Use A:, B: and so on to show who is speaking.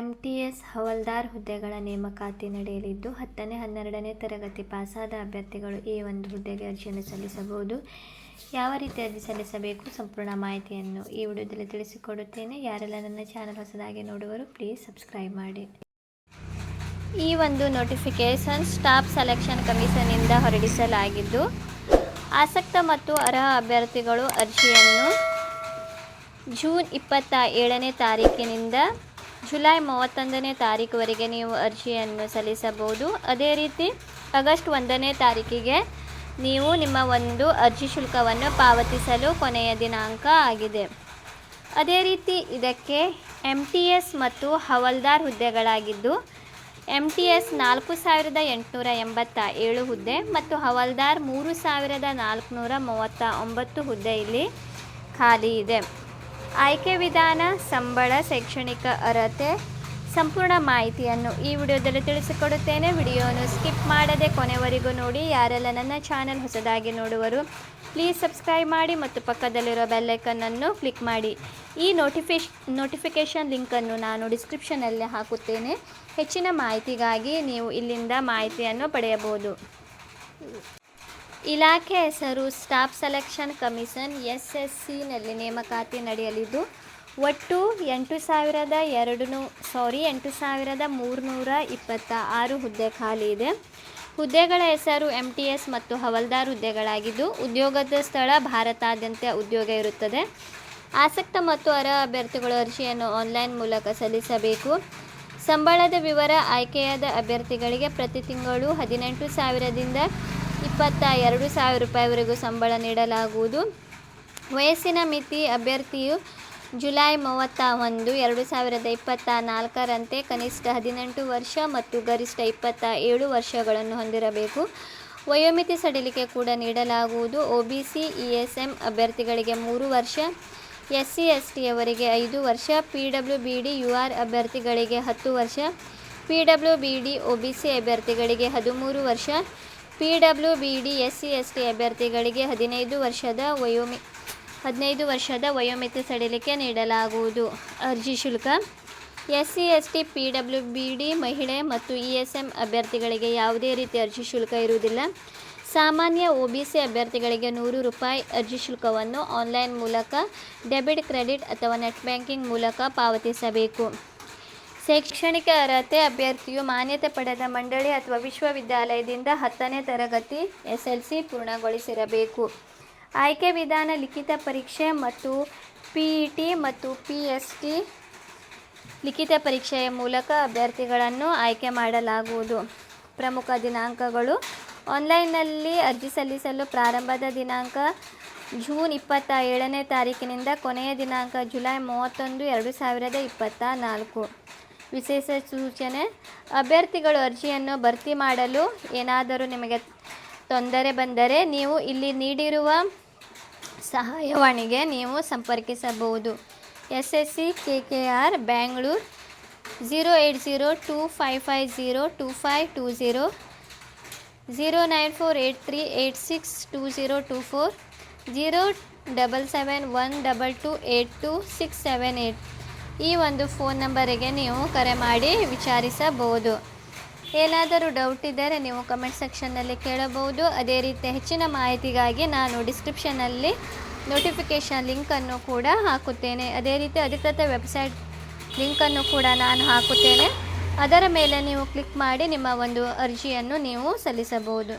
A: MTS ಹವಾಲ್ದಾರ್ ಹುದ್ದೆಗಳ ನೇಮಕಾತಿ ನಡೆಯಲಿದ್ದು 10ನೇ 12ನೇ ತರಗತಿ ಪಾಸಾದ ಅಭ್ಯರ್ಥಿಗಳು ಈ ಒಂದು ಹುದ್ದೆಗೆ ಅರ್ಜಿಯನ್ನು ಸಲ್ಲಿಸಬಹುದು. ಯಾವ ರೀತಿ ಅರ್ಜಿ ಸಲ್ಲಿಸಬೇಕು ಸಂಪೂರ್ಣ ಮಾಹಿತಿಯನ್ನು ಈ ವಿಡಿಯೋದಲ್ಲಿ ತಿಳಿಸಿಕೊಡುತ್ತೇನೆ. ಯಾರೆಲ್ಲ ನನ್ನ ಚಾನಲ್ ಹೊಸದಾಗಿ ನೋಡುವರು ಪ್ಲೀಸ್ ಸಬ್ಸ್ಕ್ರೈಬ್ ಮಾಡಿ. ಈ ಒಂದು ನೋಟಿಫಿಕೇಶನ್ ಸ್ಟಾಫ್ ಸೆಲೆಕ್ಷನ್ ಕಮಿಷನ್ನಿಂದ ಹೊರಡಿಸಲಾಗಿದ್ದು, ಆಸಕ್ತ ಮತ್ತು ಅರ್ಹ ಅಭ್ಯರ್ಥಿಗಳು ಅರ್ಜಿಯನ್ನು ಜೂನ್ 27ನೇ ತಾರೀಕಿನಿಂದ ಜುಲೈ 31ನೇ ತಾರೀಕುವರೆಗೆ ನೀವು ಅರ್ಜಿಯನ್ನು ಸಲ್ಲಿಸಬಹುದು. ಅದೇ ರೀತಿ ಆಗಸ್ಟ್ 1ನೇ ತಾರೀಕಿಗೆ ನೀವು ನಿಮ್ಮ ಒಂದು ಅರ್ಜಿ ಶುಲ್ಕವನ್ನು ಪಾವತಿಸಲು ಕೊನೆಯ ದಿನಾಂಕ ಆಗಿದೆ. ಅದೇ ರೀತಿ ಇದಕ್ಕೆ MTS ಮತ್ತು ಹವಾಲ್ದಾರ್ ಹುದ್ದೆಗಳಾಗಿದ್ದು, MTS 4887 ಹುದ್ದೆ ಮತ್ತು ಹವಾಲ್ದಾರ್ 3439 ಹುದ್ದೆ ಇಲ್ಲಿ ಖಾಲಿ ಇದೆ. ಆಯ್ಕೆ ವಿಧಾನ, ಸಂಬಳ, ಶೈಕ್ಷಣಿಕ ಅರ್ಹತೆ ಸಂಪೂರ್ಣ ಮಾಹಿತಿಯನ್ನು ಈ ವಿಡಿಯೋದಲ್ಲಿ ತಿಳಿಸಿಕೊಡುತ್ತೇನೆ. ವಿಡಿಯೋವನ್ನು ಸ್ಕಿಪ್ ಮಾಡದೆ ಕೊನೆವರೆಗೂ ನೋಡಿ. ಯಾರೆಲ್ಲ ನನ್ನ ಚಾನಲ್ ಹೊಸದಾಗಿ ನೋಡುವರು ಪ್ಲೀಸ್ ಸಬ್ಸ್ಕ್ರೈಬ್ ಮಾಡಿ ಮತ್ತು ಪಕ್ಕದಲ್ಲಿರೋ ಬೆಲ್ಲೈಕನ್ನನ್ನು ಕ್ಲಿಕ್ ಮಾಡಿ. ಈ ನೋಟಿಫಿಕೇಷನ್ ಲಿಂಕನ್ನು ನಾನು ಡಿಸ್ಕ್ರಿಪ್ಷನಲ್ಲಿ ಹಾಕುತ್ತೇನೆ. ಹೆಚ್ಚಿನ ಮಾಹಿತಿಗಾಗಿ ನೀವು ಇಲ್ಲಿಂದ ಮಾಹಿತಿಯನ್ನು ಪಡೆಯಬಹುದು. ಇಲಾಖೆ ಹೆಸರು ಸ್ಟಾಫ್ ಸೆಲೆಕ್ಷನ್ ಕಮಿಷನ್ SSCನಲ್ಲಿ ನೇಮಕಾತಿ ನಡೆಯಲಿದ್ದು, ಒಟ್ಟು 8,326 ಹುದ್ದೆ ಖಾಲಿ ಇದೆ. ಹುದ್ದೆಗಳ ಹೆಸರು MTS ಮತ್ತು ಹವಾಲ್ದಾರ್ ಹುದ್ದೆಗಳಾಗಿದ್ದು, ಉದ್ಯೋಗದ ಸ್ಥಳ ಭಾರತಾದ್ಯಂತ ಉದ್ಯೋಗ ಇರುತ್ತದೆ. ಆಸಕ್ತ ಮತ್ತು ಅರ್ಹ ಅಭ್ಯರ್ಥಿಗಳು ಅರ್ಜಿಯನ್ನು ಆನ್ಲೈನ್ ಮೂಲಕ ಸಲ್ಲಿಸಬೇಕು. ಸಂಬಳದ ವಿವರ, ಆಯ್ಕೆಯಾದ ಅಭ್ಯರ್ಥಿಗಳಿಗೆ ಪ್ರತಿ ತಿಂಗಳು 18,000ದಿಂದ 22,000 ರೂಪಾಯಿವರೆಗೂ ಸಂಬಳ ನೀಡಲಾಗುವುದು. ವಯಸ್ಸಿನ ಮಿತಿ, ಅಭ್ಯರ್ಥಿಯು ಜುಲೈ 31, 2024ರಂತೆ ಕನಿಷ್ಠ 18 ವರ್ಷ ಮತ್ತು ಗರಿಷ್ಠ 27 ವರ್ಷಗಳನ್ನು ಹೊಂದಿರಬೇಕು. ವಯೋಮಿತಿ ಸಡಿಲಿಕೆ ಕೂಡ ನೀಡಲಾಗುವುದು. OBC ESM ಅಭ್ಯರ್ಥಿಗಳಿಗೆ 3 ವರ್ಷ, SC ST ಅವರಿಗೆ 5 ವರ್ಷ, PWBD UR ಅಭ್ಯರ್ಥಿಗಳಿಗೆ 10 ವರ್ಷ, PWBD OBC ಅಭ್ಯರ್ಥಿಗಳಿಗೆ 13 ವರ್ಷ, PWBD SC ST ಅಭ್ಯರ್ಥಿಗಳಿಗೆ 15 ವರ್ಷದ ವಯೋಮಿತಿ ಸಡಿಲಿಕೆ ನೀಡಲಾಗುವುದು. ಅರ್ಜಿ ಶುಲ್ಕ, SC ST PWBD ಮಹಿಳೆ ಮತ್ತು ESM ಅಭ್ಯರ್ಥಿಗಳಿಗೆ ಯಾವುದೇ ರೀತಿ ಅರ್ಜಿ ಶುಲ್ಕ ಇರುವುದಿಲ್ಲ. ಸಾಮಾನ್ಯ OBC ಅಭ್ಯರ್ಥಿಗಳಿಗೆ 100 ರೂಪಾಯಿ ಅರ್ಜಿ ಶುಲ್ಕವನ್ನು ಆನ್ಲೈನ್ ಮೂಲಕ ಡೆಬಿಟ್, ಕ್ರೆಡಿಟ್ ಅಥವಾ ನೆಟ್ ಬ್ಯಾಂಕಿಂಗ್ ಮೂಲಕ ಪಾವತಿಸಬೇಕು. ಶೈಕ್ಷಣಿಕ ಅರ್ಹತೆ, ಅಭ್ಯರ್ಥಿಯು ಮಾನ್ಯತೆ ಪಡೆದ ಮಂಡಳಿ ಅಥವಾ ವಿಶ್ವವಿದ್ಯಾಲಯದಿಂದ 10ನೇ ತರಗತಿ SLC ಪೂರ್ಣಗೊಳಿಸಿರಬೇಕು. ಆಯ್ಕೆ ವಿಧಾನ, ಲಿಖಿತ ಪರೀಕ್ಷೆ ಮತ್ತು PET ಮತ್ತು PST ಲಿಖಿತ ಪರೀಕ್ಷೆಯ ಮೂಲಕ ಅಭ್ಯರ್ಥಿಗಳನ್ನು ಆಯ್ಕೆ ಮಾಡಲಾಗುವುದು. ಪ್ರಮುಖ ದಿನಾಂಕಗಳು: ಆನ್ಲೈನ್ನಲ್ಲಿ ಅರ್ಜಿ ಸಲ್ಲಿಸಲು ಪ್ರಾರಂಭದ ದಿನಾಂಕ ಜೂನ್ 27ನೇ ತಾರೀಕಿನಿಂದ ಕೊನೆಯ ದಿನಾಂಕ ಜುಲೈ 31, 2024. ವಿಶೇಷ ಸೂಚನೆ: ಅಭ್ಯರ್ಥಿಗಳು ಅರ್ಜಿಯನ್ನು ಭರ್ತಿ ಮಾಡಲು ಏನಾದರೂ ನಿಮಗೆ ತೊಂದರೆ ಬಂದರೆ ನೀವು ಇಲ್ಲಿ ನೀಡಿರುವ ಸಹಾಯವಾಣಿಗೆ ನೀವು ಸಂಪರ್ಕಿಸಬಹುದು. SSC KKR ಬ್ಯಾಂಗ್ಳೂರ್ 08025502520, 09483862024, 07712282678 ಈ ಒಂದು ಫೋನ್ ನಂಬರಿಗೆ ನೀವು ಕರೆ ಮಾಡಿ ವಿಚಾರಿಸಬಹುದು. ಏನಾದರೂ ಡೌಟ್ ಇದ್ದರೆ ನೀವು ಕಮೆಂಟ್ ಸೆಕ್ಷನ್ನಲ್ಲಿ ಕೇಳಬಹುದು. ಅದೇ ರೀತಿ ಹೆಚ್ಚಿನ ಮಾಹಿತಿಗಾಗಿ ನಾನು ಡಿಸ್ಕ್ರಿಪ್ಷನ್ನಲ್ಲಿ ನೋಟಿಫಿಕೇಷನ್ ಲಿಂಕನ್ನು ಕೂಡ ಹಾಕುತ್ತೇನೆ. ಅದೇ ರೀತಿ ಅಧಿಕೃತ ವೆಬ್ಸೈಟ್ ಲಿಂಕನ್ನು ಕೂಡ ನಾನು ಹಾಕುತ್ತೇನೆ. ಅದರ ಮೇಲೆ ನೀವು ಕ್ಲಿಕ್ ಮಾಡಿ ನಿಮ್ಮ ಒಂದು ಅರ್ಜಿಯನ್ನು ನೀವು ಸಲ್ಲಿಸಬಹುದು.